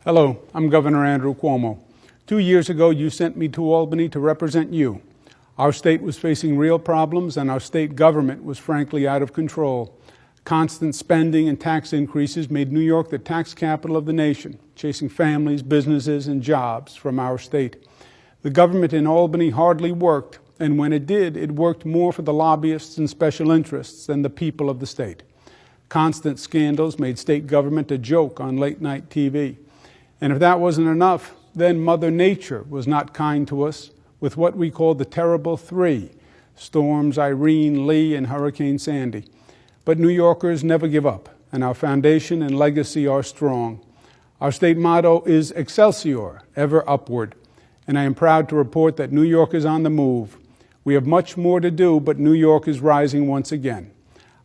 Hello, I'm Governor Andrew Cuomo. 2 years ago, you sent me to Albany to represent you. Our state was facing real problems, and our state government was frankly out of control. Constant spending and tax increases made New York the tax capital of the nation, chasing families, businesses, and jobs from our state. The government in Albany hardly worked, and when it did, it worked more for the lobbyists and special interests than the people of the state. Constant scandals made state government a joke on late-night TV. And if that wasn't enough, then Mother Nature was not kind to us with what we call the terrible three: storms Irene, Lee, and Hurricane Sandy. But New Yorkers never give up, and our foundation and legacy are strong. Our state motto is Excelsior, ever upward, and I am proud to report that New York is on the move. We have much more to do, but New York is rising once again.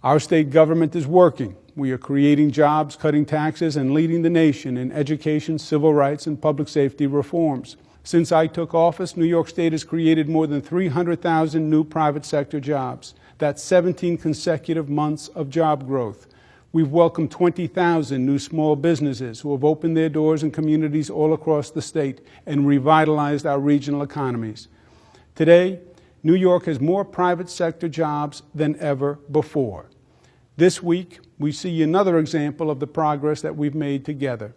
Our state government is working. We are creating jobs, cutting taxes, and leading the nation in education, civil rights, and public safety reforms. Since I took office, New York State has created more than 300,000 new private sector jobs. That's 17 consecutive months of job growth. We've welcomed 20,000 new small businesses who have opened their doors in communities all across the state and revitalized our regional economies. Today, New York has more private sector jobs than ever before. This week, we see another example of the progress that we've made together.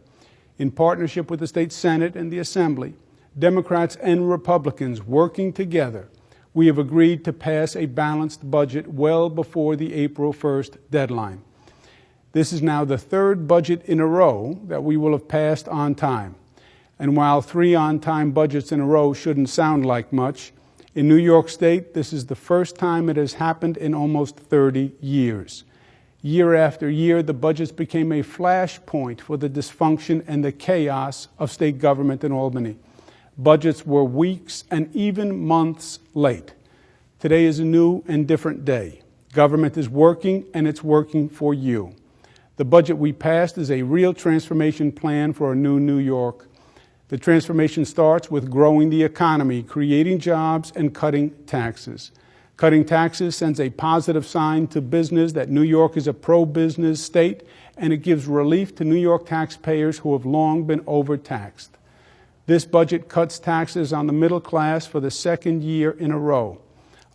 In partnership with the state Senate and the Assembly, Democrats and Republicans working together, we have agreed to pass a balanced budget well before the April 1st deadline. This is now the third budget in a row that we will have passed on time. And while 3 on-time budgets in a row shouldn't sound like much, in New York State, this is the first time it has happened in almost 30 years. Year after year, the budgets became a flashpoint for the dysfunction and the chaos of state government in Albany. Budgets were weeks and even months late. Today is a new and different day. Government is working, and it's working for you. The budget we passed is a real transformation plan for a new New York. The transformation starts with growing the economy, creating jobs, and cutting taxes. Cutting taxes sends a positive sign to business that New York is a pro-business state, and it gives relief to New York taxpayers who have long been overtaxed. This budget cuts taxes on the middle class for the second year in a row.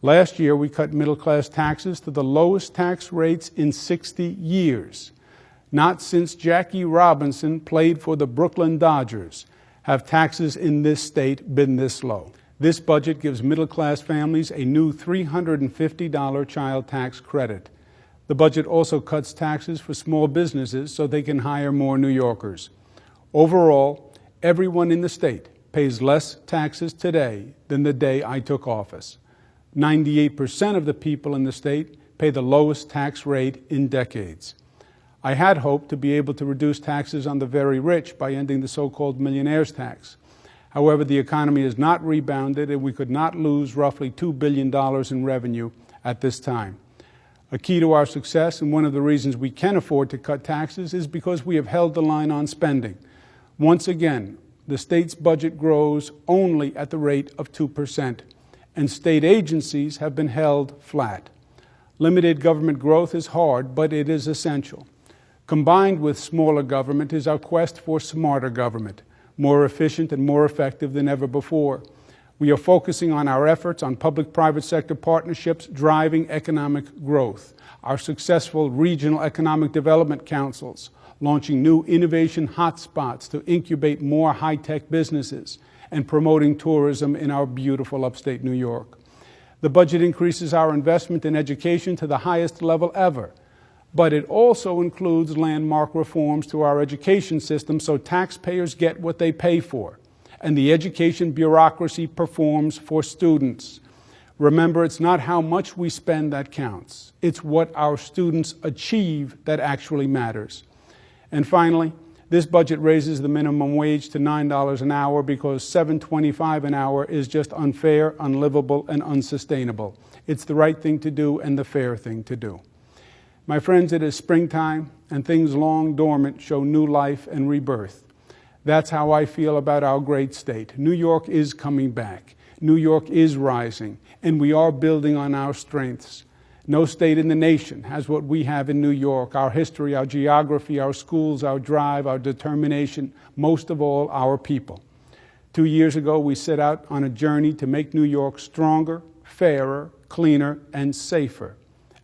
Last year, we cut middle-class taxes to the lowest tax rates in 60 years. Not since Jackie Robinson played for the Brooklyn Dodgers have taxes in this state been this low. This budget gives middle-class families a new $350 child tax credit. The budget also cuts taxes for small businesses so they can hire more New Yorkers. Overall, everyone in the state pays less taxes today than the day I took office. 98% of the people in the state pay the lowest tax rate in decades. I had hoped to be able to reduce taxes on the very rich by ending the so-called millionaire's tax. However, the economy has not rebounded, and we could not lose roughly $2 billion in revenue at this time. A key to our success, and one of the reasons we can afford to cut taxes, is because we have held the line on spending. Once again, the state's budget grows only at the rate of 2%, and state agencies have been held flat. Limited government growth is hard, but it is essential. Combined with smaller government is our quest for smarter government, more efficient and more effective than ever before. We are focusing on our efforts on public-private sector partnerships driving economic growth, our successful regional economic development councils, launching new innovation hotspots to incubate more high-tech businesses, and promoting tourism in our beautiful upstate New York. The budget increases our investment in education to the highest level ever, but it also includes landmark reforms to our education system so taxpayers get what they pay for, and the education bureaucracy performs for students. Remember, it's not how much we spend that counts. It's what our students achieve that actually matters. And finally, this budget raises the minimum wage to $9 an hour because $7.25 an hour is just unfair, unlivable, and unsustainable. It's the right thing to do and the fair thing to do. My friends, it is springtime, and things long dormant show new life and rebirth. That's how I feel about our great state. New York is coming back. New York is rising, and we are building on our strengths. No state in the nation has what we have in New York: our history, our geography, our schools, our drive, our determination, most of all, our people. 2 years ago, we set out on a journey to make New York stronger, fairer, cleaner, and safer.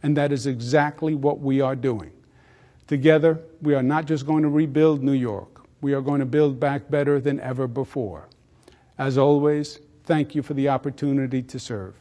And that is exactly what we are doing. Together, we are not just going to rebuild New York. We are going to build back better than ever before. As always, thank you for the opportunity to serve.